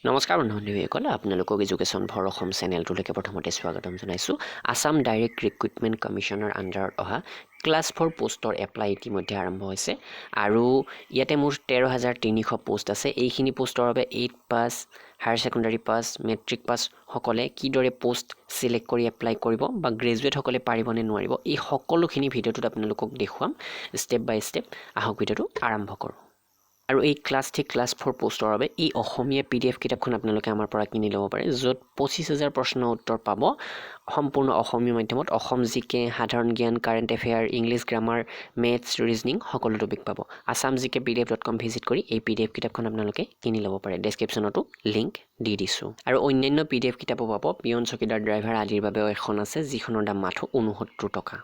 নমস্কাৰ বন্ধুসকল আপোনালোকক এডুকেশ্যন ফৰ অসম চেনেলটোলৈকে প্ৰথমতে স্বাগতম জনাইছোঁ আসাম ডাইৰেক্ট ৰিক্ৰুটমেণ্ট কমিশ্যনৰ আণ্ডাৰত অহা ক্লাছ 4 পোষ্টৰ এপ্লাই ইতিমধ্যে আৰম্ভ হৈছে আৰু ইয়াতে মোৰ 13,300 পোষ্ট আছে এইখিনি পোষ্টৰ বাবে 8 pass higher secondary pass matric pass সকলে কিদৰে পোষ্ট সিলেক্ট কৰি এপ্লাই কৰিব বা গ্ৰেজুৱেট সকলে পাৰিবনে নোৱাৰিব এই সকলোখিনি ভিডিঅ'টোত আপোনালোকক দেখুৱাম ষ্টেপ বাই ষ্টেপ আহক ভিডিঅ'টো আৰম্ভ কৰোঁ আৰু এই ক্লাছ 3 ক্লাছ 4 পোষ্টৰ বাবে এই অসমীয়া PDF কিতাপখন আপোনালোকে আমাৰ পৰা কিনি ল'ব পাৰে য'ত 25,000 প্ৰশ্ন উত্তৰ পাব সম্পূৰ্ণ অসমীয়া মাধ্যমত অসম জিকে সাধাৰণ জ্ঞান current affair English grammar maths reasoning সকলো টপিক পাব assamgkpdf.com ভিজিট কৰি এই PDF কিতাপখন আপোনালোকে কিনি ল'ব পাৰে ডেছক্ৰিপশ্যনতো লিংক দি দিছোঁ আৰু অন্যান্য PDF কিতাপো পাব পিয়ন চকীদাৰ ড্ৰাইভাৰ আদিৰ বাবেও এখন আছে যিখনৰ দাম মাথো 69 টকা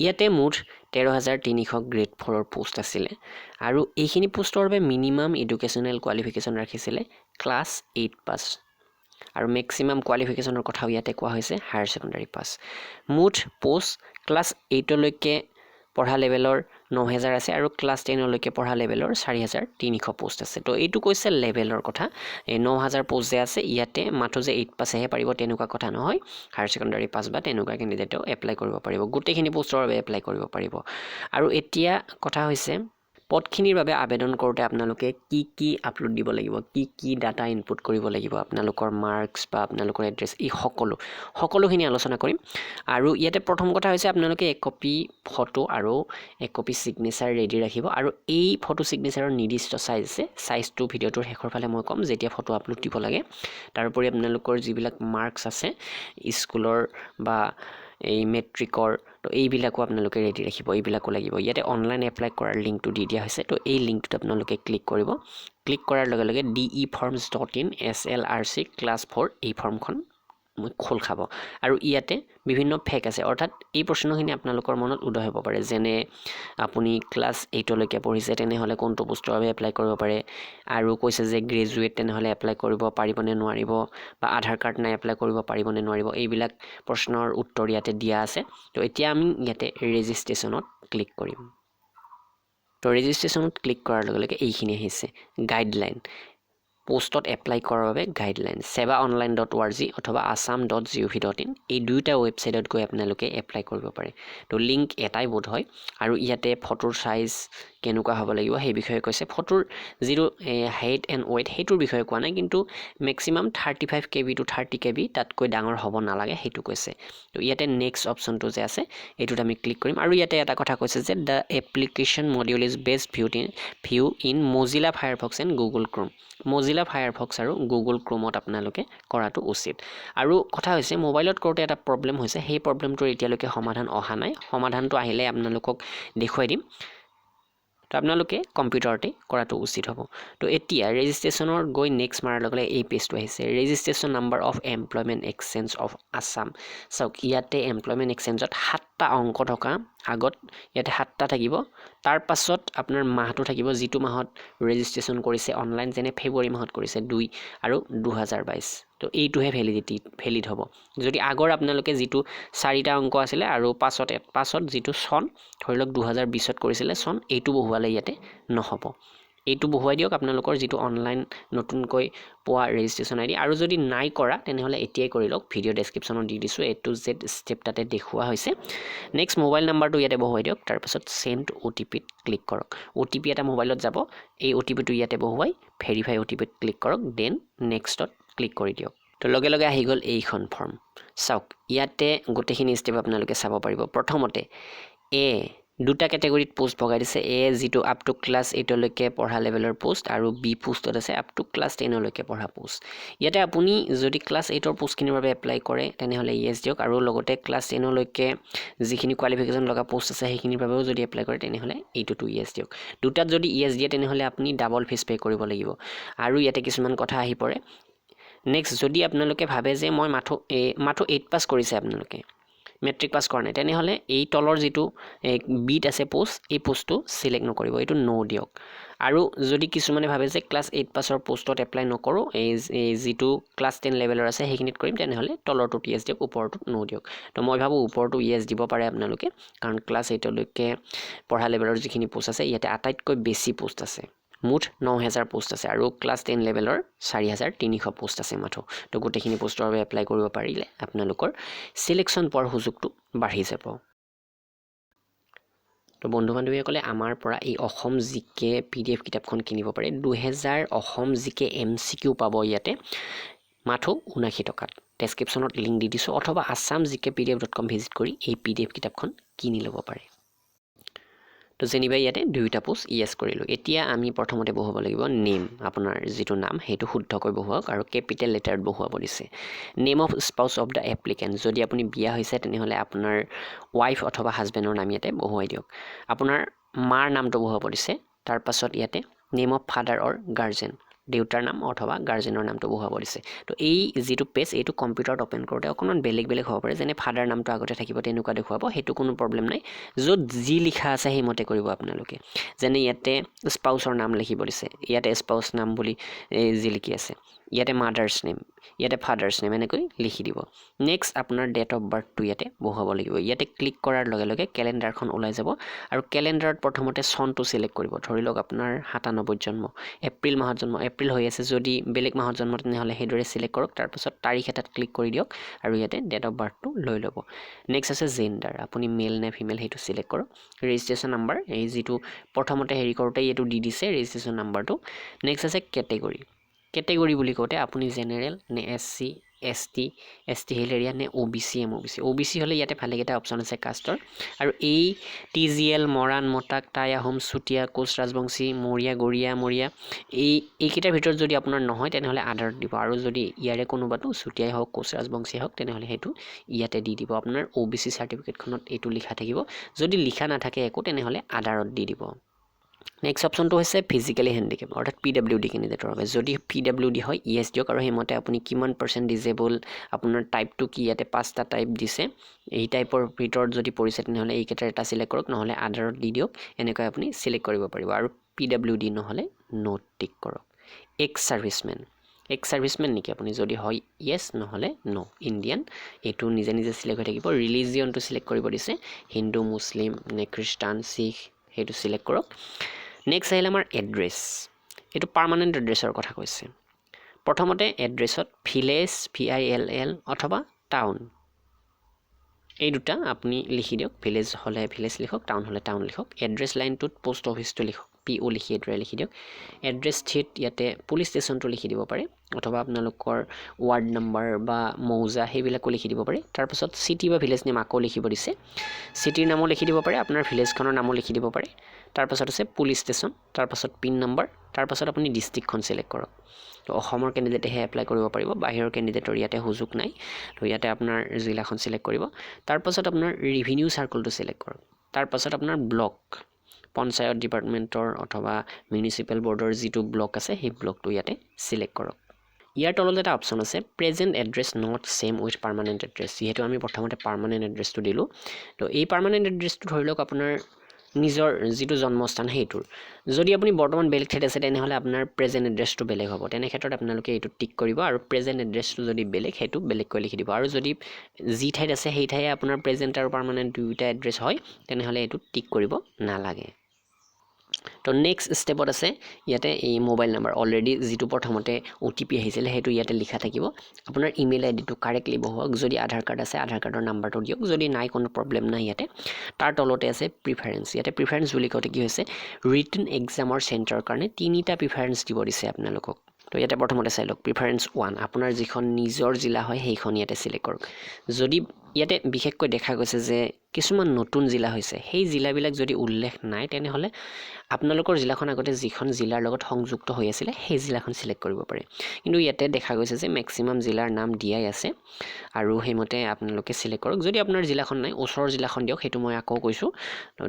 ইয়াতে মুঠ 13,300 গ্ৰেড 4ৰ পোষ্ট আছিলে আৰু এইখিনি পোষ্টৰ বাবে মিনিমাম এডুকেশ্যনেল কোৱালিফিকেশ্যন ৰাখিছিলে ক্লাছ 8 পাছ আৰু মেক্সিমাম কোৱালিফিকেশ্যনৰ কথাও ইয়াতে কোৱা হৈছে হায়াৰ ছেকেণ্ডাৰী পাছ মুঠ পোষ্ট ক্লাছ 8 লৈকে পঢ়া লেভেলৰ 9,000 আছে আৰু ক্লাছ 10 লৈকে পঢ়া লেভেলৰ 4,300 পোষ্ট আছে তো এইটো কৈছে লেভেলৰ কথা 9,000 পোষ্ট যে আছে ইয়াতে মাথো যে 8 পাছহে পাৰিব তেনেকুৱা কথা নহয় হায়াৰ ছেকেণ্ডাৰী পাছ বা তেনেকুৱা কেণ্ডিডেটেও এপ্লাই কৰিব পাৰিব গোটেইখিনি পোষ্টৰ বাবে এপ্লাই কৰিব পাৰিব আৰু এতিয়া কথা হৈছে পদখিনিৰ বাবে আবেদন কৰোঁতে আপোনালোকে কি আপলোড দিব লাগিব কি ডাটা ইনপুট কৰিব লাগিব আপোনালোকৰ মাৰ্কছ বা আপোনালোকৰ এড্ৰেছ এই সকলোখিনি আলোচনা কৰিম আৰু ইয়াতে প্ৰথম কথা হৈছে আপোনালোকে এক কপি ফটো আৰু এক কপি সিগনেচাৰ ৰেডি ৰাখিব আৰু এই ফটো সিগনেচাৰৰ নিৰ্দিষ্ট সাইজ আছে সাইজটো ভিডিঅ'টোৰ শেষৰ ফালে মই ক'ম যেতিয়া ফটো আপলোড দিব লাগে তাৰোপৰি আপোনালোকৰ যিবিলাক মাৰ্কছ আছে স্কুলৰ বা এই মেট্ৰিকৰ তো এইবিলাকো আপোনালোকে ৰেডি ৰাখিব এইবিলাকো লাগিব ইয়াতে অনলাইন এপ্লাই কৰাৰ লিংকটো দি দিয়া হৈছে তো এই লিংকটোত আপোনালোকে ক্লিক কৰিব ক্লিক কৰাৰ লগে লগে deforms.in SLRC ক্লাছ 4 এই ফৰ্মখন খোল খাব আৰু ইয়াতে বিভিন্ন ফেক আছে অৰ্থাৎ এই প্ৰশ্নখিনি আপোনালোকৰ মনত উদয় হ'ব পাৰে যেনে আপুনি ক্লাছ 8 লৈকে পঢ়িছে তেনেহলে কোনটো পোষ্টৰ বাবে এপ্লাই কৰিব পাৰে আৰু কৈছে যে গ্ৰেজুৱেট তেনেহলে এপ্লাই কৰিব পাৰিবনে নোৱাৰিব বা আধাৰ কাৰ্ড নাই এপ্লাই কৰিব পাৰিবনে নোৱাৰিব এইবিলাক প্ৰশ্নৰ উত্তৰ ইয়াতে দিয়া আছে তো এতিয়া আমি ইয়াতে ৰেজিষ্ট্ৰেচনত ক্লিক কৰিম তো ৰেজিষ্ট্ৰেচনত ক্লিক কৰাৰ লগে লগে এইখিনি আহিছে গাইডলাইন পোষ্টত এপ্লাই কৰাৰ বাবে গাইডলাইন sevaonline.org অথবা assam.gov.in এই দুইটা ৱেবছাইটত গৈ আপোনালোকে এপ্লাই কৰিব পাৰে তো লিংক এটাই বোধ হয় আৰু ইয়াতে ফটোৰ সাইজ কেনেকুৱা হ'ব লাগিব সেই বিষয়ে কৈছে ফটোৰ জিৰো হাইট এণ্ড ৱেইট সেইটোৰ বিষয়ে কোৱা নাই কিন্তু মেক্সিমাম 35 KB to 30 KB তাতকৈ ডাঙৰ হ'ব নালাগে সেইটো কৈছে তো ইয়াতে নেক্সট অপশ্যনটো যে আছে এইটোত আমি ক্লিক কৰিম আৰু ইয়াতে এটা কথা কৈছে যে the application module is best view in Mozilla Firefox and Google Chrome Mozilla Firefox আৰু গুগল ক্ৰোমত আপোনালোকে কৰাটো উচিত আৰু কথা হৈছে মোবাইলত কৰোঁতে এটা প্ৰব্লেম হৈছে সেই প্ৰব্লেমটোৰ এতিয়ালৈকে সমাধান অহা নাই সমাধানটো আহিলে আপোনালোকক দেখুৱাই দিম তো আপোনালোকে কম্পিউটাৰতে কৰাটো উচিত হ'ব তো এতিয়া ৰেজিষ্ট্ৰেচনৰ গৈ নেক্সট মাৰাৰ লগে লগে এই পেজটো আহিছে registration number of employment exchange of Assam চাওক ইয়াতে এমপ্লয়মেণ্ট এক্সচেঞ্জত 7টা অংক থকা আগত ইয়াতে 7টা থাকিব তাৰ পাছত আপোনাৰ মাহটো থাকিব যিটো মাহত ৰেজিষ্ট্ৰেচন কৰিছে অনলাইন যেনে ফেব্ৰুৱাৰী মাহত কৰিছে 2 আৰু 2022 তো এইটোহে ভেলিড হ'ব যদি আগৰ আপোনালোকে যিটো 4টা অংক আছিলে আৰু পাছত যিটো চন ধৰি লওক 2020ত কৰিছিলে চন এইটো বহুৱালে ইয়াতে নহ'ব এইটো বহুৱাই দিয়ক আপোনালোকৰ যিটো অনলাইন নতুনকৈ পোৱা ৰেজিষ্ট্ৰেচন আইডি আৰু যদি নাই কৰা তেনেহলে এতিয়াই কৰি লওক ভিডিও ডেসক্ৰিপচনত দি দিছো A to Z স্টেপ তাতে দেখুৱা হৈছে নেক্সট মোবাইল নাম্বাৰটো ইয়াতে বহুৱাই দিয়ক তাৰ পাছত সেন্ড OTP ত ক্লিক কৰক OTP এটা মোবাইলত যাব এই OTP টো ইয়াতে বহুৱাই ভেৰিফাই OTP ত ক্লিক কৰক দেন নেক্সটত ক্লিক কৰি দিয়ক তো লগে লগে আহি গ'ল এইখন ফৰ্ম চাওক ইয়াতে গোটেইখিনি স্টেপ আপোনালোকে চাব পাৰিব প্ৰথমতে এ দুটা ক্যাটাগৰীত পোষ্ট ভগাই দিছে এ যিটো আপ টু ক্লাছ 8 লৈকে পঢ়া লেভেলৰ পোষ্ট আৰু বি পোষ্টত আছে আপ টু ক্লাছ 10 লৈকে পঢ়া পোষ্ট ইয়াতে আপুনি যদি ক্লাছ 8 ৰ পোষ্টখিনিৰ বাবে এপ্লাই কৰে তেনেহলে ইয়েস দিয়ক আৰু লগতে ক্লাছ 10 লৈকে যিখিনি কোৱালিফিকেশন লগা পোষ্ট আছে সেইখিনিৰ বাবেও যদি এপ্লাই কৰে তেনেহলে এইটোটো ইয়েস দিয়ক দুটাত যদি ইয়েস দিয়ে তেনেহলে আপুনি ডাবল ফিস পে কৰিব লাগিব আৰু ইয়াতে কিছুমান কথা আহি পৰে নেক্সট যদি আপোনালোকে ভাবে যে মই মাথো 8 পাস কৰিছে আপোনালোকে মেট্ৰিক পাস কৰা নাই তেনেহলে এই তলৰ যিটো বিট আছে পোষ্ট এই পোষ্টটো সিলেক্ট নকৰিব এইটো নো দিয়ক আৰু যদি কিছুমানে ভাবে যে ক্লাছ 8 পাছৰ পোষ্টত এপ্লাই নকৰো এই যিটো ক্লাছ 10 লেভেলৰ আছে সেইখিনিত কৰিম তেনেহলে তলৰটো ইয়েস দিয়ক ওপৰটো নো দিয়ক তো মই ভাবো ওপৰটো ইয়েস দিব পাৰে আপোনালোকে কাৰণ ক্লাছ 8 লৈকে পঢ়া লেভেলৰ যিখিনি পোষ্ট আছে ইয়াতে আটাইতকৈ বেছি পোষ্ট আছে মুঠ 9000 পোষ্ট আছে আৰু ক্লাছ 10 লেভেলৰ 4300 পোষ্ট আছে মাথো তো গোটেইখিনি পোষ্টৰ বাবে এপ্লাই কৰিব পাৰিলে আপোনালোকৰ সিলেকশন পোৱাৰ সুযোগটো বাঢ়ি যাব তো বন্ধু বান্ধৱীসকলে আমাৰ পৰা এই অসম জিকে PDF কিতাপখন কিনিব পাৰে 2000 অসম জিকে MCQ পাব ইয়াতে মাথো 79 টকাত ডেসক্ৰিপচনত লিংক দি দিছো অথবা assamgkpdf.com ভিজিট কৰি এই PDF কিতাপখন কিনি ল'ব পাৰে তো যেনিবা ইয়াতে দুইটা পোষ্ট ইয়েস কৰিলো এতিয়া আমি প্ৰথমতে বহুৱাব লাগিব নেম আপোনাৰ যেটো নাম হেতু শুদ্ধকৈ বহুৱাওক আৰু ক্যাপিটেল লেটাৰত বহুৱাব দিছে name of spouse of the applicant যদি আপুনি বিয়া হৈছে তেনেহলে আপোনাৰ ওয়াইফ অথবা হাজবেণ্ডৰ নাম ইয়াতে বহুৱাই দিয়ক আপোনাৰ মাৰ নামটো বহুৱাব দিছে তাৰ পাছত ইয়াতে name of father or guardian দেউতাৰ নাম অথবা গাৰ্জেনৰ নামটো বহুৱাব দিছে তো এই যেটো পেজ এইটো কম্পিউটাৰত ওপেন কৰোতে অকমান বেলেগ বেলেগ হ'ব পাৰে যেনে ফাদাৰ নামটো আগতে থাকিব তেনেকুৱা দেখুৱাব হেতু কোনো প্ৰবলেম নাই য'ত জি লিখা আছে হেমতে কৰিব আপোনালোকে যেনে ইয়াতে স্পাউসৰ নাম লিখিব দিছে ইয়াতে স্পাউস নাম বুলি জি লিখি আছে ইয়াতে মাদাৰ্স নেম ইয়াতে ফাদাৰ্স নেম এনেকৈ লিখি দিব নেক্সট আপোনাৰ ডেট অফ বাৰ্থ টু ইয়াতে বহুৱাব লাগিব ইয়াতে ক্লিক কৰাৰ লগে লগে ক্যালেন্ডাৰখন ওলাই যাব আৰু ক্যালেন্ডাৰত প্ৰথমতে চনটো সিলেক্ট কৰিব ধৰি লওক আপোনাৰ 97 জন্ম এপ্ৰিল মাহত জন্ম এপ্ৰিল হৈ আছে যদি বেলেগ মাহত জন্ম তেনেহলে হেদৰে সিলেক্ট কৰক তাৰ পাছত তাৰিখ এটাত ক্লিক কৰি দিয়ক আৰু ইয়াতে ডেট অফ বাৰ্থটো লৈ ল'ব নেক্সট আছে জেন্ডাৰ আপুনি মেল নে ফিমেল হেতু সিলেক্ট কৰক ৰেজিষ্ট্ৰেচন নাম্বাৰ এই যেটো প্ৰথমতে হেৰি কৰোতে এটো দি দিছে ৰেজিষ্ট্ৰেচন নাম্বাৰটো নেক্সট আছে ক্যাটেগৰি ক্যাটেগৰি বুলি কোতে আপুনি জেনাৰেল নে SC ST ST hill area নে ওবিসি এমওবিসি ওবিসি হলে ইয়াতে ভালে কেটা অপচন আছে কাষ্টৰ আৰু এই টিজিএল মৰাণ মটাক টাই আহোম চুটিয়া কোচ ৰাজবংশী মৰিয়া গৰিয়া মৰিয়া এই কিটাৰ ভিতৰত যদি আপোনাৰ নহয় তেনেহলে আধাৰ দিব আৰু যদি ইয়াৰে কোনোবাটো চুটিয়াই হওক কোচ ৰাজবংশী হওক তেনেহলে হেতু ইয়াতে দি দিব আপোনাৰ ওবিসি সাৰ্টিফিকেটখনত এটো লিখা থাকিব যদি লিখা নাথাকে একো তেনেহলে আধাৰত দি দিব নেক্সট অপশনটো হৈছে ফিজিক্যালি হ্যান্ডিক্যাপ অৰ্থাৎ পিডব্লিউডি ক্যান্ডিডেটৰ বাবে যদি পিডব্লিউডি হয় ইয়েস দিয়ক আৰু হেমতে আপুনি কিমান % ডিজেবল আপোনাৰ টাইপটো কি ইয়াতে পাঁচটা টাইপ দিছে এই টাইপৰ ভিতৰত যদি পৰিছে তেনেহলে এই কেটাৰ এটা সিলেক্ট কৰক নহলে আধাৰত দি দিয়ক এনেকৈ আপুনি সিলেক্ট কৰিব পাৰিব আৰু পিডব্লিউডি নহলে নো টিক কৰক এক্স সাৰ্ভিসমেন নেকি আপুনি যদি হয় ইয়েস নহলে নো ইন্ডিয়ান এটো নিজে নিজে সিলেক্ট হৈ থাকিব ৰিলিজিয়নটো সিলেক্ট কৰিব দিছে হিন্দু মুসলিম নে খ্ৰীষ্টান শিখ হেতু সিলেক্ট কৰক নেক্সট আহিল আমাৰ এড্ৰেছ এটো পাৰ্মানেন্ট এড্ৰেছৰ কথা কৈছে প্ৰথমতে এড্ৰেছত ভিলেজ VILL অথবা টাউন এই দুটা আপুনি লিখি দিয়ক ভিলেজ হলে ভিলেজ লিখক টাউন হলে টাউন লিখক এড্ৰেছ লাইনটোত পোষ্ট অফিসটো লিখক PO লিখি এড্ৰেছ লিখি দিয়ক এড্ৰেছ থিত ইয়াতে পুলিশ ষ্টেচনটো লিখি দিব পাৰে অথবা আপোনালোকৰ ওয়াৰ্ড নাম্বাৰ বা মৌজা হেবিলাকো লিখি দিব পাৰে তাৰ পাছত সিটি বা ভিলেজ নেম আকৌ লিখিব দিছে সিটিৰ নামও লিখি দিব পাৰে আপোনাৰ ভিলেজখনৰ নামও লিখি দিব পাৰে তাৰ পাছত আছে পুলিশ ষ্টেচন তাৰ পাছত পিন নাম্বাৰ তাৰ পাছত আপুনি ডিস্ট্ৰিক্টখন সিলেক্ট কৰক তো অসমৰ ক্যান্ডিডেটে এপ্লাই কৰিব পাৰিব বাহিৰৰ ক্যান্ডিডেটৰ ইয়াতে সুযোগ নাই তো ইয়াতে আপোনাৰ জিলাখন সিলেক্ট কৰিব তাৰ পাছত আপোনাৰ ৰেভিনিউ সাৰ্কেলটো সিলেক্ট কৰক তাৰ পাছত আপোনাৰ ব্লক পঞ্চায়ত ডিপাৰ্টমেন্টৰ অথবা মিউনিসিপাল বৰ্ডৰ যেটো ব্লক আছে সেই ব্লকটো ইয়াতে সিলেক্ট কৰক ইয়াৰ তলত এটা অপচন আছে present address not same with permanent address যেহেতু আমি প্ৰথমতে পাৰ্মানেন্ট এড্ৰেছটো দিলো তো এই পাৰ্মানেন্ট এড্ৰেছটো ধৰি লওক আপোনাৰ নিজৰ যেটো জন্মস্থান হেতুৰ যদি আপুনি বৰ্তমান বেলেগ ঠাইত আছে তেনেহলে আপোনাৰ প্ৰেজেন্ট এড্ৰেছটো বেলেগ হ'ব তেনে ক্ষেত্ৰত আপোনালোকে এটো টিক কৰিব আৰু প্ৰেজেন্ট এড্ৰেছটো যদি বেলেগ হেতু বেলেগকৈ লিখি দিব আৰু যদি যি ঠাইত আছে সেই ঠাইয়ে আপোনাৰ প্ৰেজেন্ট আৰু পাৰ্মানেন্ট দুইটা এড্ৰেছ হয় তেনেহলে এটো টিক কৰিব নালাগে তো নেক্সট স্টেপত আছে ইয়াতে এই মোবাইল নাম্বাৰ অলৰেডি যেটো প্ৰথমতে OTP আহিছিল হেতু ইয়াতে লিখা থাকিব আপোনাৰ ইমেইল আইডিটো কাৰেক্টলি বহুৱাওক যদি আধাৰ কাৰ্ড আছে আধাৰ কাৰ্ডৰ নাম্বাৰটো দিয়ক যদি নাই কোনো প্ৰবলেম নাই ইয়াতে তাৰ তলতে আছে প্ৰিফাৰেন্স ইয়াতে প্ৰিফাৰেন্স বুলি কওঁতে কি হৈছে ৰিটেন এক্সামৰ চেণ্টাৰৰ কাৰণে তিনিটা প্ৰিফাৰেন্স দিব দিছে আপোনালোকক তো ইয়াতে প্ৰথমতে চাই লওক প্ৰিফাৰেন্স 1 আপোনাৰ যিখন নিজৰ জিলা হয় সেইখন ইয়াতে সিলেক্ট কৰক যদি ইয়াতে বিশেষকৈ দেখা গৈছে যে কিছুমান নতুন জিলা হৈছে সেই জিলাবিলাক যদি উল্লেখ নাই তেনেহলে আপোনালোকৰ জিলাখন আগতে যিখন জিলাৰ লগত সংযুক্ত হৈ আছিল সেই জিলাখন সিলেক্ট কৰিব পাৰে কিন্তু ইয়াতে দেখা গৈছে যে ম্যাক্সিমাম জিলাৰ নাম দিয়াই আছে আৰু হেমতে আপোনালোকে সিলেক্ট কৰক যদি আপোনাৰ জিলাখন নাই ওচৰৰ জিলাখন দিয়ক হেতু মই আকৌ কৈছো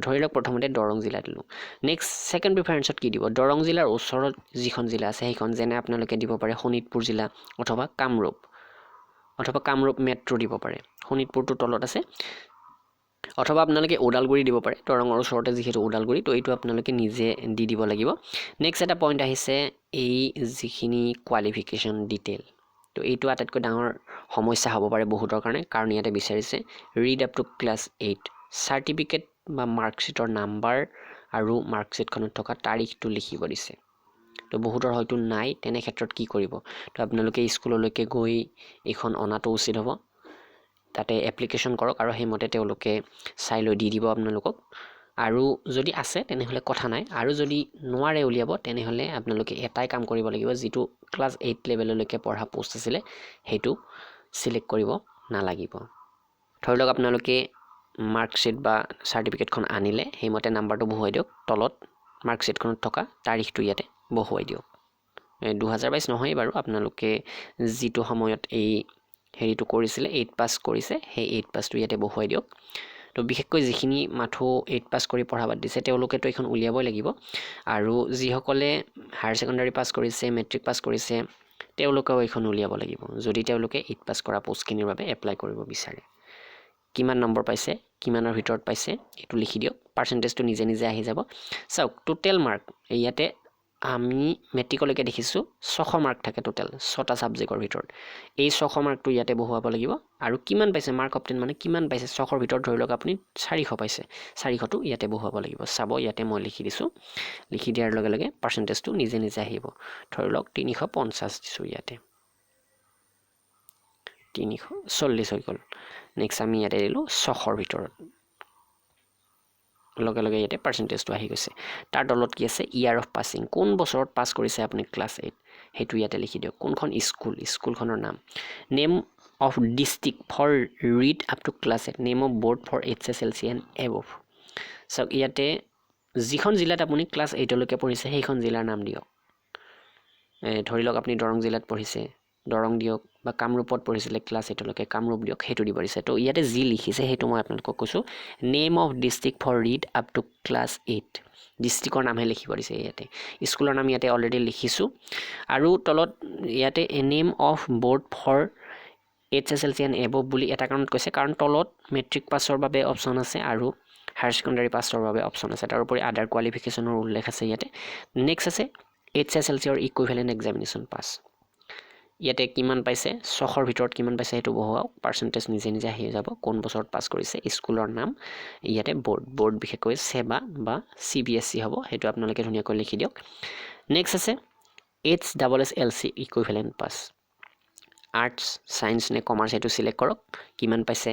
ধৰি লওক প্ৰথমতে দৰং জিলা দিলো নেক্সট সেকেন্ড প্ৰিফাৰেন্সত কি দিব দৰং জিলাৰ ওচৰত যিখন জিলা আছে সেইখন যেনে আপোনালোকে দিব পাৰে শোণিতপুৰ জিলা অথবা কামৰূপ মেট্ৰো দিব পাৰে শোণিতপুৰটো তলত আছে অথবা আপোনালোকে ওদালগুৰি দিব পাৰে দৰঙৰ ওচৰতে যেহেতু ওদালগুৰি তো এইটো আপোনালোকে নিজে দি দিব লাগিব নেক্সট এটা পইণ্ট আহিছে এই যিখিনি কোৱালিফিকেশন ডিটেইল তো এইটো আটাইতকৈ ডাঙৰ সমস্যা হ'ব পাৰে বহুতৰ কাৰণে কাৰণ ইয়াতে বিচাৰিছে read up to class 8 certificate বা মাৰ্কশিটৰ নাম্বাৰ আৰু মাৰ্কশিটখনত থকা তাৰিখটো লিখিব দিছে তো বহুতৰ হয়তো নাই তেনে ক্ষেত্ৰত কি কৰিব তো আপোনালোকে স্কুললৈকে গৈ এখন অনাটো উচিত হ'ব তাতে এপ্লিকেশ্যন কৰক আৰু সেইমতে তেওঁলোকে চাই লৈ দি দিব আপোনালোকক আৰু যদি আছে তেনেহ'লে কথা নাই আৰু যদি নোৱাৰে উলিয়াব তেনেহ'লে আপোনালোকে এটাই কাম কৰিব লাগিব যিটো ক্লাছ 8 লেভেললৈকে পঢ়া পোষ্ট আছিলে সেইটো সিলেক্ট কৰিব নালাগিব ধৰি লওক আপোনালোকে মাৰ্কশ্বিট বা চাৰ্টিফিকেটখন আনিলে সেইমতে নাম্বাৰটো বহুৱাই দিয়ক তলত মাৰ্কশ্বিটখনত থকা তাৰিখটো ইয়াতে বহুৱাই দিয়ক 2022 নহয় বাৰু আপোনালোকে যিটো সময়ত এই হেৰিটো কৰিছিলে 8 পাছ কৰিছে সেই 8 পাছটো ইয়াতে বহুৱাই দিয়ক তো বিশেষকৈ যিখিনি মাথো 8 পাছ কৰি পঢ়া বাদ দিছে তেওঁলোকেতো এখন উলিয়াবই লাগিব আৰু যিসকলে হায়াৰ ছেকেণ্ডাৰী পাছ কৰিছে মেট্ৰিক পাছ কৰিছে তেওঁলোকেও এখন উলিয়াব লাগিব যদি তেওঁলোকে 8 পাছ কৰা পোষ্টখিনিৰ বাবে এপ্লাই কৰিব বিচাৰে কিমান নম্বৰ পাইছে কিমানৰ ভিতৰত পাইছে এইটো লিখি দিয়ক পাৰ্চেন্টেজটো নিজে নিজে আহি যাব চাওক টোটেল মাৰ্ক ইয়াতে আমি মেট্ৰিকলৈকে দেখিছোঁ 600 মাৰ্ক থাকে টোটেল 6টা সাবজেক্টৰ ভিতৰত এই 600 মাৰ্কটো ইয়াতে বহুৱাব লাগিব আৰু কিমান পাইছে মাৰ্ক অফ 10 মানে কিমান পাইছে 600ৰ ভিতৰত ধৰি লওক আপুনি 400 পাইছে 400টো ইয়াতে বহুৱাব লাগিব চাব ইয়াতে মই লিখি দিছোঁ লিখি দিয়াৰ লগে লগে পাৰ্চেন্টেজটো নিজে নিজে আহিব ধৰি লওক 350 দিছোঁ ইয়াতে 340 হৈ গ'ল নেক্সট আমি ইয়াতে দিলোঁ 600ৰ ভিতৰত লগে লগে ইয়াতে পাৰ্চেন্টেজটো আহি গৈছে তাৰ তলত কি আছে ইয়াৰ অফ পাছিং কোন বছৰত পাছ কৰিছে আপুনি ক্লাছ 8 হেতু ইয়াতে লিখি দিয়ক কোনখন স্কুলখনৰ নাম name of district for read up to class 8 name of board for HSLC and above চাওক ইয়াতে যিখন জিলাত আপুনি ক্লাছ 8 লৈকে পঢ়িছে সেইখন জিলাৰ নাম দিয়ক ধৰি লওক আপুনি দৰং জিলাত পঢ়িছে দৰং দিয়ক বা কামৰূপত পঢ়িছিলে ক্লাছ 8 লৈকে কামৰূপ দিয়ক হেতু দিব দিছে তো ইয়াতে যি লিখিছে হেতু মই আপোনালোকক কৈছো name of district for read up to class 8 ডিস্ট্ৰিক্টৰ নামহে লিখিব দিছে ইয়াতে স্কুলৰ নাম ইয়াতে অলৰেডি লিখিছো আৰু তলত ইয়াতে name of board for HSLC and above বুলি এটা কাৰণত কৈছে কাৰণ তলত মেট্ৰিক পাছৰ বাবে অপচন আছে আৰু হায়াৰ ছেকেণ্ডাৰী পাছৰ বাবে অপচন আছে তাৰ উপৰি আদাৰ কোৱালিফিকেশ্যনৰ উল্লেখ আছে ইয়াতে নেক্সট আছে HSLC or equivalent examination pass ইয়াতে কিমান পাইছে 600ৰ ভিতৰত কিমান পাইছে হেতু বহুৱাওক পাৰ্চেন্টেজ নিজে নিজে আহি যাব কোন বছৰত পাছ কৰিছে স্কুলৰ নাম ইয়াতে বোৰ্ড বিশেষকৈ সেবা বা CBSE হ'ব হেতু আপোনালোকে ধুনীয়াকৈ লিখি দিয়ক নেক্সট আছে HSSLC equivalent pass arts science নে কমাৰ্চ হেতু সিলেক্ট কৰক কিমান পাইছে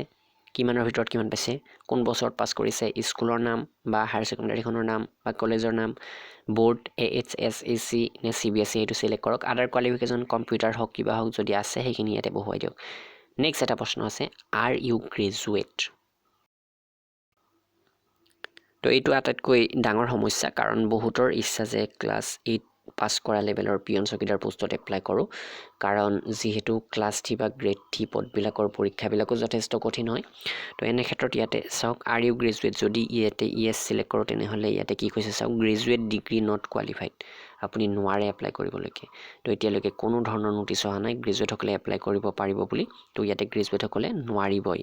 কিমানৰ ভিতৰত কিমান পাইছে কোন বছৰত পাছ কৰিছে স্কুলৰ নাম বা হায়াৰ ছেকেণ্ডাৰীখনৰ নাম বা কলেজৰ নাম বোৰ্ড AHSAC নে CBSE হেতু সিলেক্ট কৰক আদাৰ কোৱালিফিকেশ্যন কম্পিউটাৰ হওক কিবা হওক যদি আছে সেইখিনি ইয়াতে বহুৱাই দিয়ক নেক্সট এটা প্ৰশ্ন আছে আৰ ইউ গ্ৰেজুৱেট তো এইটো আটাইতকৈ ডাঙৰ সমস্যা কাৰণ বহুতৰ ইচ্ছা যে ক্লাছ 8 পাছ কৰা লেভেলৰ পিয়ন চকীদাৰ পোষ্টত এপ্লাই কৰোঁ কাৰণ যিহেতু ক্লাছ 3 বা গ্ৰেড 3 পদবিলাকৰ পৰীক্ষাবিলাকো যথেষ্ট কঠিন হয় তো এনে ক্ষেত্ৰত ইয়াতে চাওক আৰ ইউ গ্ৰেজুৱেট যদি ইয়াতে ইয়েছ সিলেক্ট কৰোঁ তেনেহ'লে ইয়াতে কি কৈছে চাওক গ্ৰেজুৱেট ডিগ্ৰী নট কোৱালিফাইড আপুনি নোৱাৰে এপ্লাই কৰিবলৈকে তো এতিয়ালৈকে কোনো ধৰণৰ নোটিছ অহা নাই গ্ৰেজুৱেটসকলে এপ্লাই কৰিব পাৰিব বুলি তো ইয়াতে গ্ৰেজুৱেটসকলে নোৱাৰিবই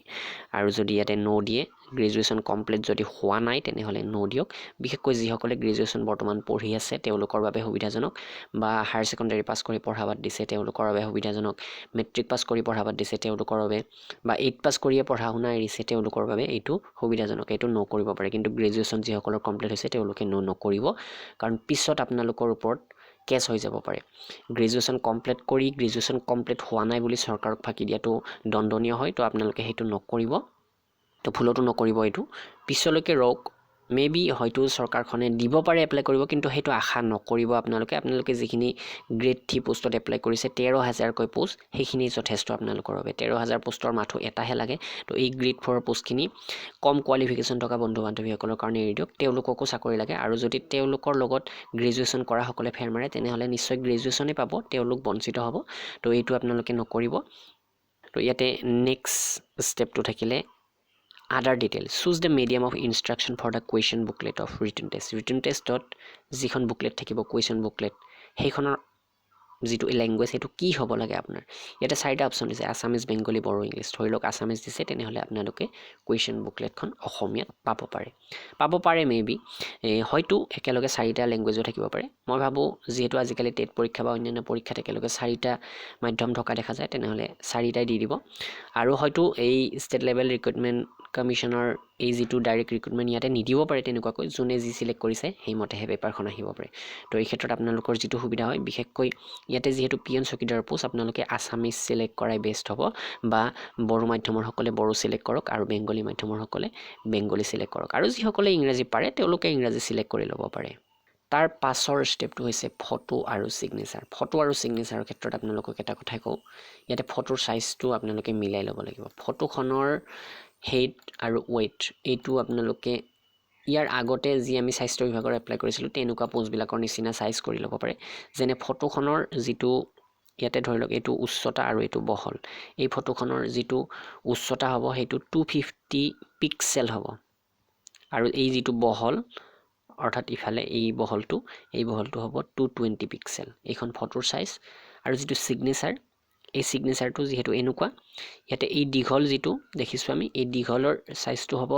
আৰু যদি ইয়াতে নো দিয়ে গ্ৰেজুৱেশ্যন কমপ্লিট যদি হোৱা নাই তেনেহ'লে নো দিয়ক বিশেষকৈ যিসকলে গ্ৰেজুৱেশ্যন বৰ্তমান পঢ়ি আছে তেওঁলোকৰ বাবে সুবিধাজনক বা হায়াৰ ছেকেণ্ডাৰী পাছ কৰি পঢ়া বাদ দিছে তেওঁলোকৰ বাবে সুবিধাজনক মেট্ৰিক পাছ কৰি পঢ়া বাদ দিছে তেওঁলোকৰ বাবে বা 8 পাছ কৰিয়ে পঢ়া শুনা এৰিছে তেওঁলোকৰ বাবে এইটো সুবিধাজনক এইটো নো কৰিব পাৰে কিন্তু গ্ৰেজুৱেশ্যন যিসকলৰ কমপ্লিট হৈছে তেওঁলোকে নো নকৰিব কাৰণ পিছত আপোনালোকৰ ওপৰত কেছ হৈ যাব পাৰে গ্ৰেজুৱেশ্যন কমপ্লিট কৰি গ্ৰেজুৱেশ্যন কমপ্লিট হোৱা নাই বুলি চৰকাৰক ফাঁকি দিয়াটো দণ্ডনীয় হয় তো আপোনালোকে সেইটো নকৰিব তো ভুলতো নকৰিব এইটো পিছলৈকে ৰওক মেবি হয়তো চৰকাৰখনে দিব পাৰে এপ্লাই কৰিব কিন্তু সেইটো আশা নকৰিব আপোনালোকে যিখিনি গ্ৰেড 3 পোষ্টত এপ্লাই কৰিছে 13,000কৈ পোষ্ট সেইখিনি যথেষ্ট আপোনালোকৰ বাবে 13,000 পোষ্টৰ মাথো এটাহে লাগে তো এই গ্ৰেড 4 পোষ্টখিনি কম কোৱালিফিকেশ্যন থকা বন্ধু বান্ধৱীসকলৰ কাৰণে এৰি দিয়ক তেওঁলোককো চাকৰি লাগে আৰু যদি তেওঁলোকৰ লগত গ্ৰেজুৱেশ্যন কৰা সকলে ফেৰ মাৰে তেনেহ'লে নিশ্চয় গ্ৰেজুৱেশ্যনে পাব তেওঁলোক বঞ্চিত হ'ব তো এইটো আপোনালোকে নকৰিব তো ইয়াতে নেক্সট ষ্টেপটো থাকিলে other details choose the medium of instruction for the question booklet of written test dot যিখন বুকলেট থাকিব question booklet সেইখনৰ যিটো ল্যাঙ্গুৱেজ হেতু কি হ'ব লাগে আপোনাৰ ইয়াতে চাৰিটা অপচন দিছে আসামিজ বেঙ্গলী বড়ো ইংলিছ ধৰি লওক আসামিজ দিছে তেনেহ'লে আপোনালোকে question bookletখন অসমীয়াত পাব পাৰে মেবি হয়তো একেলগে চাৰিটা ল্যাঙ্গুৱেজো থাকিব পাৰে মই ভাবো যেহেতু আজিকালি টেট পৰীক্ষা বা অন্যান্য পৰীক্ষাত একেলগে চাৰিটা মাধ্যম থকা দেখা যায় তেনেহ'লে চাৰিটাই দি দিব আৰু হয়তো এই ষ্টেট লেভেল ৰিক্ৰুটমেন্ট কমিশনৰ এই যিটো ডাইৰেক্ট ৰিক্ৰুটমেণ্ট ইয়াতে নিদিব পাৰে তেনেকুৱাকৈ যোনে যি সিলেক্ট কৰিছে সেইমতেহে পেপাৰখন আহিব পাৰে তো এই ক্ষেত্ৰত আপোনালোকৰ যিটো সুবিধা হয় বিশেষকৈ ইয়াতে যিহেতু পিয়ন চকীদাৰ পোষ্ট আপোনালোকে আছামিজ সিলেক্ট কৰাই বেষ্ট হ'ব বা বড়ো মাধ্যমৰ সকলে বড়ো সিলেক্ট কৰক আৰু বেংগলী মাধ্যমৰ সকলে বেংগলী সিলেক্ট কৰক আৰু যিসকলে ইংৰাজী পাৰে তেওঁলোকে ইংৰাজী সিলেক্ট কৰি ল'ব পাৰে তাৰ পাছৰ ষ্টেপটো হৈছে ফটো আৰু সিগনেচাৰ ফটো আৰু সিগনেচাৰৰ ক্ষেত্ৰত আপোনালোকক এটা কথাই কওঁ ইয়াতে ফটোৰ সাইজটো আপোনালোকে মিলাই ল'ব লাগিব ফটোখনৰ হেড আৰু ওয়েট এইটো আপোনালোকে ইয়াৰ আগতে যি আমি স্বাস্থ্য বিভাগৰ এপ্লাই কৰিছিলোঁ তেনেকুৱা পোষ্টবিলাকৰ নিচিনা সাইজ কৰি ল'ব পাৰে যেনে ফটোখনৰ যিটো ইয়াতে ধৰি লওক এইটো উচ্চতা আৰু এইটো বহল এই ফটোখনৰ যিটো উচ্চতা হ'ব সেইটো 250 পিক্সেল হ'ব আৰু এই যিটো বহল অৰ্থাৎ ইফালে এই বহলটো হ'ব 220 পিক্সেল এইখন ফটোৰ সাইজ আৰু যিটো সিগনেচাৰ এই সিগনেচাৰটো যেহেতু এনেকুৱা ইয়াতে এই দীঘল যিটো দেখিছো আমি এই দীঘলৰ সাইজটো হ'ব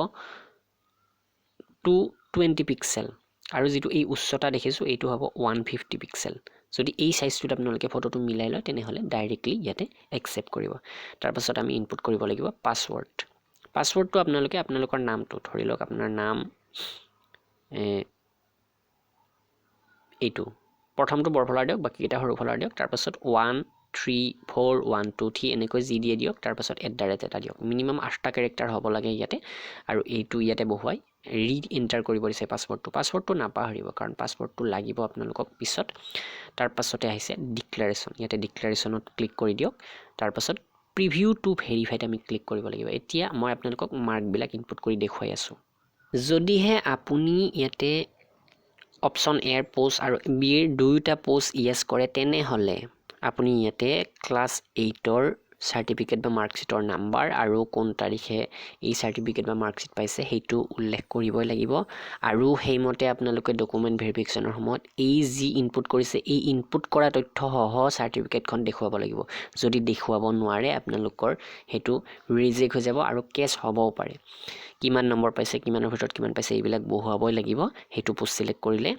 220 পিক্সেল আৰু যিটো এই উচ্চতা দেখিছো এইটো হ'ব 150 পিক্সেল যদি এই সাইজটোত আপোনালোকে ফটোটো মিলাই লয় তেনেহলে ডাইৰেক্টলি ইয়াতে একসেপ্ট কৰিব তাৰ পাছত আমি ইনপুট কৰিব লাগিব পাসওয়াৰ্ডটো আপোনালোকে আপোনালোকৰ নামটো ধৰি লওক আপোনাৰ নাম এইটো প্ৰথমটো বৰফলাৰ দিয়ক বাকি এটা সৰুফলাৰ দিয়ক তাৰ পাছত 1 3 4 1 2 3 এনেকৈ জি দিয়ে দিয়ক তাৰ পাছত @ এটা দিয়ক মিনিমাম 8টা ক্যাৰেক্টাৰ হ'ব লাগে ইয়াতে আৰু এইটো ইয়াতে বহুৱাই ৰিড এন্টাৰ কৰিব দিছে পাসওয়াৰ্ডটো নাপাহৰিব কাৰণ পাসওয়াৰ্ডটো লাগিব আপোনালোকক পিছত তাৰ পাছতে আহিছে ডিক্লাৰেচন ইয়াতে ডিক্লাৰেচনত ক্লিক কৰি দিয়ক তাৰ পাছত প্ৰিভিউ টু ভেৰিফাইড আমি ক্লিক কৰিব লাগিব এতিয়া মই আপোনালোকক মাৰ্কবিলাক ইনপুট কৰি দেখুৱাই আছো যদিহে আপুনি ইয়াতে অপশন এ পোষ্ট আৰু বি এৰ দুইটা পোষ্ট ইয়েস কৰে তেনেহলে আপুনি ইয়াতে ক্লাস 8ৰ সাৰ্টিফিকেট বা মাৰ্কশিটৰ নাম্বাৰ আৰু কোন তাৰিখে এই সাৰ্টিফিকেট বা মাৰ্কশিট পাইছে সেইটো উল্লেখ কৰিবই লাগিব আৰু সেইমতে আপোনালোকে ডকুমেন্ট ভেৰিফিকেশনৰ সময়ত এই যি ইনপুট কৰিছে এই ইনপুট কৰা তথ্য সহ সাৰ্টিফিকেটখন দেখুৱাব লাগিব যদি দেখুৱাব নোৱাৰে আপোনালোকৰ হেতু ৰিজেক্ট হৈ যাব আৰু কেছ হ'বও পাৰে কিমান নম্বৰ পাইছে কিমানৰ ভিতৰত কিমান পাইছে এইবিলাক বহুৱাবই লাগিব হেতু পোষ্ট সিলেক্ট কৰিলে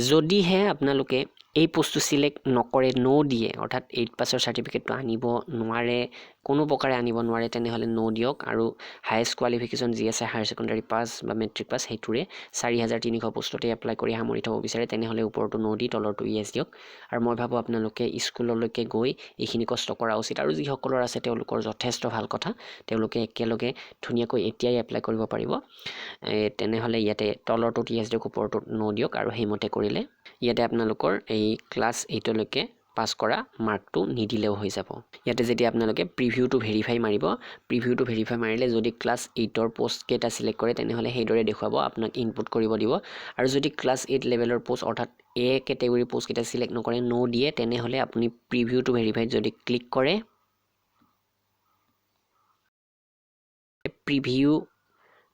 যদিহে আপোনালোকে এই পোষ্টটো সিলেক্ট নকৰে নো দিয়ে অৰ্থাৎ 8 পাছৰ সাৰ্টিফিকেটটো আনিব নোৱাৰে কোনো প্ৰকাৰে আনিব নোৱাৰে তেনেহলে নো দিয়ক আৰু হাইয়েষ্ট কোৱালিফিকেশন যি আছে হায়াৰ সেকেন্ডাৰী পাস বা মেট্ৰিক পাস হেতুৰে 4300 পোষ্টতে এপ্লাই কৰি সামৰি থব বিচাৰে তেনেহলে ওপৰটো নো দি তলৰটো ইয়েস দিয়ক আৰু মই ভাবো আপোনালোকে স্কুললৈকে গৈ এইখিনি কষ্ট কৰা উচিত আৰু যি সকলৰ আছে তেওঁলোকৰ যথেষ্ট ভাল কথা তেওঁলোকে একেলগে ধুনিয়াকৈ এতিয়াই এপ্লাই কৰিব পাৰিব তেনেহলে ইয়াতে তলৰটো ইয়েস দিয়ক ওপৰটো নো দিয়ক আৰু হেমতে কৰিলে ইয়াতে আপোনালোকৰ এই ক্লাস 8 লৈকে পাস কৰা মাৰ্কটো নিদিলেও হৈ যাব ইয়াতে যেতিয়া আপোনালোকে প্ৰিভিউ টু ভেৰিফাই মাৰিব প্ৰিভিউ টু ভেৰিফাই মাৰিলে যদি ক্লাস 8ৰ পোষ্ট কেটা সিলেক্ট কৰে তেনেহলে হেইদৰে দেখুৱাব আপোনাক ইনপুট কৰিব দিব আৰু যদি ক্লাস 8 লেভেলৰ পোষ্ট অৰ্থাৎ এ ক্যাটাগৰী পোষ্ট কেটা সিলেক্ট নকৰে নো দিয়ে তেনেহলে আপুনি প্ৰিভিউ টু ভেৰিফাই যদি ক্লিক কৰে প্ৰিভিউ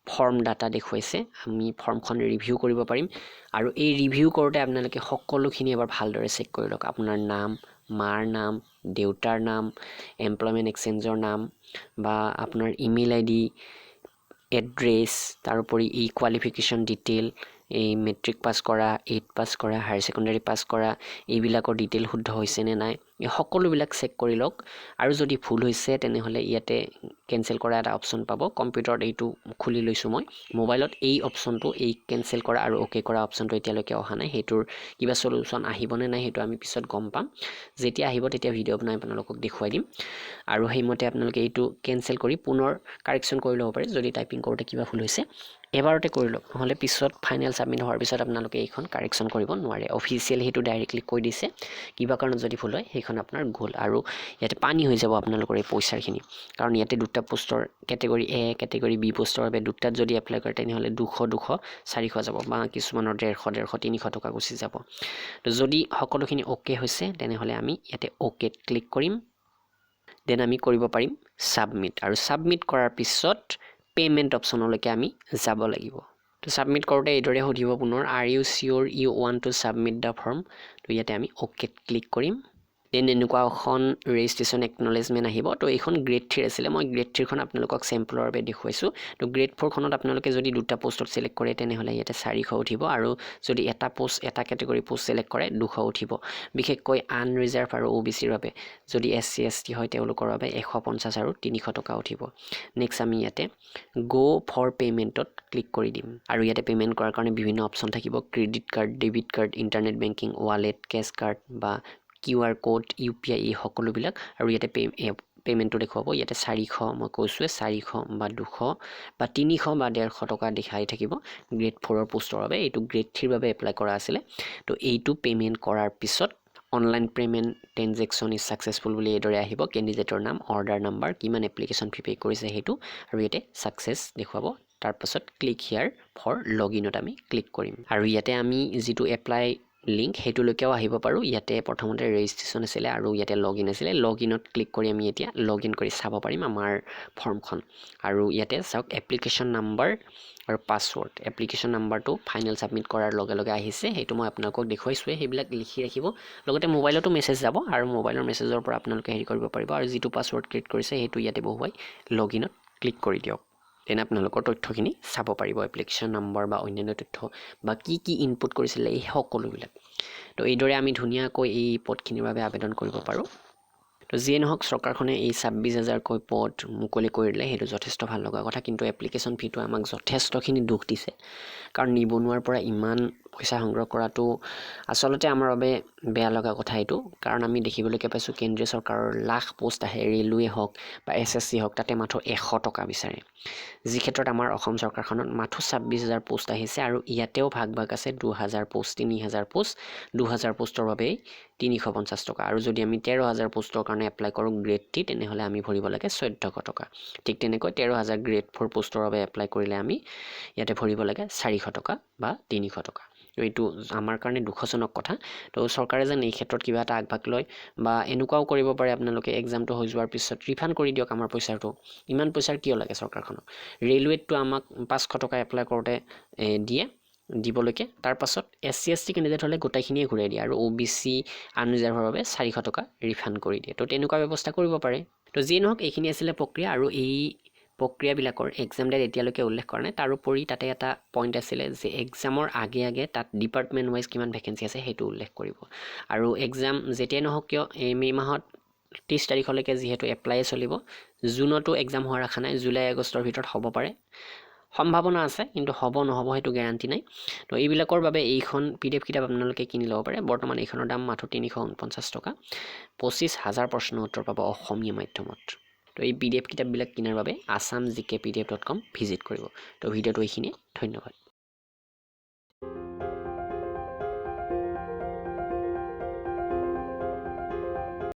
ফৰ্ম ডাটা দেখুৱাইছে আমি ফৰ্মখন ৰিভিউ কৰিব পাৰিম আৰু এই ৰিভিউ কৰোতে আপোনালোকে সকলোখিনি এবাৰ ভালদৰে চেক কৰি লওক আপোনাৰ নাম মাৰ নাম দেউতাৰ নাম এমপ্লয়মেন্ট এক্সচেঞ্জৰ নাম বা আপোনাৰ ইমেইল আইডি এড্ৰেছ তাৰোপৰি এই কোৱালিফিকেশন ডিটেইল এই মেট্ৰিক পাস কৰা 8 পাস কৰা হায়াৰ সেকেন্ডাৰী পাস কৰা এইবিলাকৰ ডিটেইল শুদ্ধ হৈছে নে নাই এই সকলোবিলাক চেক কৰি লওক আৰু যদি ভুল হৈছে তেনেহলে ইয়াতে কেনসেল কৰা এটা অপচন পাব কম্পিউটাৰত এইটো খুলি লৈছো মই মোবাইলত এই অপচনটো এই কেনসেল কৰা আৰু ওকে কৰা অপচনটো এতিয়ালৈকে অহা নাই হেতুৰ কিবা সলিউশন আহিবনে নাই হেতু আমি পিছত গম পাম যেতিয়া আহিব তেতিয়া ভিডিও বনাই আপোনালোকক দেখুৱাই দিম আৰু হেইমতে আপোনালোকে এইটো কেনসেল কৰি পুনৰ কাৰেকচন কৰি লব পাৰে যদি টাইপিং কৰোতে কিবা ভুল হৈছে এবাৰতে কৰি লওক নহলে পিছত ফাইনেল সাবমিট হোৱাৰ পিছত আপোনালোকে এইখন কাৰেকচন কৰিব নোৱাৰে অফিচিয়েল হেতু ডাইৰেক্টলি কৈ দিছে কিবা কাৰণত যদি ভুল হয় সেইখন আপোনাৰ গল আৰু ইয়াতে পানী হৈ যাব আপোনালোকৰ এই পইচাৰখিনি কাৰণ ইয়াতে দুটা পোষ্টৰ ক্যাটাগৰী এ ক্যাটাগৰী বি পোষ্টৰ বাবে দুটাত যদি এপ্লাই কৰে তেনেহলে 200 400 যাব বা কিছুমানৰ 150 300 টকা গুচি যাব তো যদি সকলোখিনি ওকে হৈছে তেনেহলে আমি ইয়াতে ওকে ক্লিক কৰিম দেন আমি কৰিব পাৰিম সাবমিট আৰু সাবমিট কৰাৰ পিছত পেমেন্ট অপচনলৈকে আমি যাব লাগিব তো সাবমিট কৰোতে এইদৰে হদিব পুনৰ are you sure you want to submit the form তো ইয়াতে আমি ওকে ক্লিক কৰিম দেন এনেকুৱা এখন ৰেজিষ্ট্ৰেশ্যন একনলেজমেণ্ট আহিব তো এইখন গ্ৰেড 3 আছিলে মই গ্ৰেড 3 খন আপোনালোকক চেম্পলৰ বাবে দেখুৱাইছোঁ তো গ্ৰেড 4 খনত আপোনালোকে যদি দুটা পোষ্টত সিলেক্ট কৰে তেনেহলে ইয়াতে 400 উঠিব আৰু যদি এটা পোষ্ট এটা ক্যাটেগৰী পোষ্ট সিলেক্ট কৰে 200 উঠিব বিশেষকৈ আনৰিজাৰ্ভ আৰু ওবিসিৰ বাবে যদি এসসি এসটি হয় তেওঁলোকৰ বাবে 150 আৰু 300 টকা উঠিব নেক্সট আমি ইয়াতে গো ফৰ পেমেন্টত ক্লিক কৰি দিম আৰু ইয়াতে পেমেন্ট কৰাৰ কাৰণে বিভিন্ন অপচন থাকিব credit card debit card internet banking wallet cash card বা QR কোড UPI সকলো বিলাক আৰু ইয়াতে পেমেন্টটো দেখুৱাব ইয়াতে 400 মই কৈছোৱে 400 বা 200 বা 300 বা 150 টকা দেখাই থাকিব গ্ৰেড 4 ৰ পোষ্টৰ বাবে এইটো গ্ৰেড 3 ৰ বাবে এপ্লাই কৰা আছিল তো এইটো পেমেন্ট কৰাৰ পিছত online payment transaction is successful বুলি এদৰে আহিব ক্যান্ডিডেটৰ নাম অৰ্ডাৰ নাম্বাৰ কিমান এপ্লিকেশন ফি পে কৰিছে হেতু আৰু ইয়াতে সাকসেস দেখুৱাব তাৰ পাছত ক্লিক হিয়াৰ ফৰ লগইনত আমি ক্লিক কৰিম আৰু ইয়াতে আমি যেটো এপ্লাই লিংক হেতুলৈকেও আহিব পাৰো ইয়াতে প্ৰথমতে ৰেজিষ্ট্ৰেচন আছিল আৰু ইয়াতে লগইন আছিল লগইনত ক্লিক কৰি আমি এতিয়া লগইন কৰি চাব পাৰিম আমাৰ ফৰ্মখন আৰু ইয়াতে চাওক এপ্লিকেশন নাম্বাৰ আৰু পাসওয়াৰ্ড এপ্লিকেশন নাম্বাৰটো ফাইনেল সাবমিট কৰাৰ লগে লগে আহিছে হেতু মই আপোনালোকক দেখুৱাইছোৱে হেবিলাক লিখি ৰাখিব লগতে মোবাইলতো মেছেজ যাব আৰু মোবাইলৰ মেছেজৰ পৰা আপোনালোকে হেৰি কৰিব পাৰিব আৰু যেটো পাসওয়াৰ্ড ক্ৰিয়েট কৰিছে হেতু ইয়াতে বহুৱাই লগইনত ক্লিক কৰি দিয়ক তেনে আপোনালোকৰ তথ্যখিনি চাব পাৰিব এপ্লিকেশন নাম্বাৰ বা অন্যান্য তথ্য বা কি ইনপুট কৰিছিল এই সকলোবিলাক তো এইদৰে আমি ধুনিয়াকৈ এই পদখিনিৰ বাবে আবেদন কৰিব পাৰো তো যিয়ে নহওক চৰকাৰখনে এই 26000 কৈ পদ মুকলি কৰিলে হেতু যথেষ্ট ভাল লগা কথা কিন্তু এপ্লিকেশন ফিটো আমাক যথেষ্টখিনি দুখ দিছে কাৰণ নিবনুৱাৰ পৰা ইমান পইচা সংগ্ৰহ কৰাটো আসলতে আমাৰ বাবে বেয়া লগা কথা এইটো কাৰণ আমি দেখিবলৈ পাইছো কেন্দ্ৰীয় চৰকাৰৰ লাখ পোষ্ট আহে ৰেলৱে হওক বা এসএসসি হওক তাতে মাত্ৰ 100 টকা বিচাৰে যি ক্ষেত্ৰত আমাৰ অসম চৰকাৰখনত মাত্ৰ 26000 পোষ্ট আহিছে আৰু ইয়াতেও ভাগ আছে 2000 পোষ্ট 3000 পোষ্ট 2000 পোষ্টৰ বাবে 350 টকা আৰু যদি আমি 13000 পোষ্টৰ কাৰণে এপ্লাই কৰো গ্ৰেড 3 তেনেহলে আমি ভৰিব লাগে 1400 টকা ঠিক তেনেকৈ 13000 গ্ৰেড 4 পোষ্টৰ বাবে এপ্লাই কৰিলে আমি ইয়াতে ভৰিব লাগে 400 টকা বা 300 টকা এইটো আমাৰ কাৰণে দুখজনক কথা তো চৰকাৰে যেন এই ক্ষেত্ৰত কিবা এটা আগভাগ লয় বা এনেকুৱাও কৰিব পাৰে আপোনালোকে এক্সামটো হৈ যোৱাৰ পিছত ৰিফান্ড কৰি দিয়ক আমাৰ পইচাটো ইমান পইচাৰ কিয় লাগে চৰকাৰখনক ৰেলৱেটো আমাক 500 টকা এপ্লাই কৰোতে দিয়ে দিবলৈকে তাৰ পাছত এসসি এসটি ক্যান্ডিডেট হলে গোটাইখিনিয়ে ঘূৰাই দিয়ে আৰু ওবিসি আনৰিজাৰ্ভৰ বাবে 400 টকা ৰিফান্ড কৰি দিয়ে তো তেনেকুৱা ব্যৱস্থা কৰিব পাৰে তো যি নহওক এইখিনি আছিল প্ৰক্ৰিয়া আৰু এই প্ৰক্ৰিয়াবিলাকৰ এক্সাম ডেট এতিয়ালৈকে উল্লেখ কৰা নাই তাৰ উপৰি তাতে এটা পইণ্ট আছিল যে এক্সামৰ আগে তাত ডিপাৰ্টমেণ্ট ওয়াইজ কিমান ভ্যাকেন্সি আছে হেতু উল্লেখ কৰিব আৰু এক্সাম যেতিয়াই নহওক কিয় এই মে মাহত 30 তাৰিখলৈকে যেহেতু এপ্লাই চলিব জুনতো এক্সাম হোৱাৰ আশা নাই জুলাই আগষ্টৰ ভিতৰত হ'ব পাৰে সম্ভাৱনা আছে কিন্তু হ'ব নহব হেতু গ্যাৰান্টি নাই তো এইবিলাকৰ বাবে এইখন পিডিএফ কিতাপ আপোনালোকে কিনি ল'ব পাৰে বৰ্তমান এইখনৰ দাম মাত্ৰ 349 টকা 25000 প্ৰশ্ন উত্তৰ পাব অসমীয়া মাধ্যমত তো এই পিডিএফ কিতাপবিলাক কিনাৰ বাবে assamgkpdf.com ভিজিট কৰিব তো ভিডিঅ'টো এইখিনি ধন্যবাদ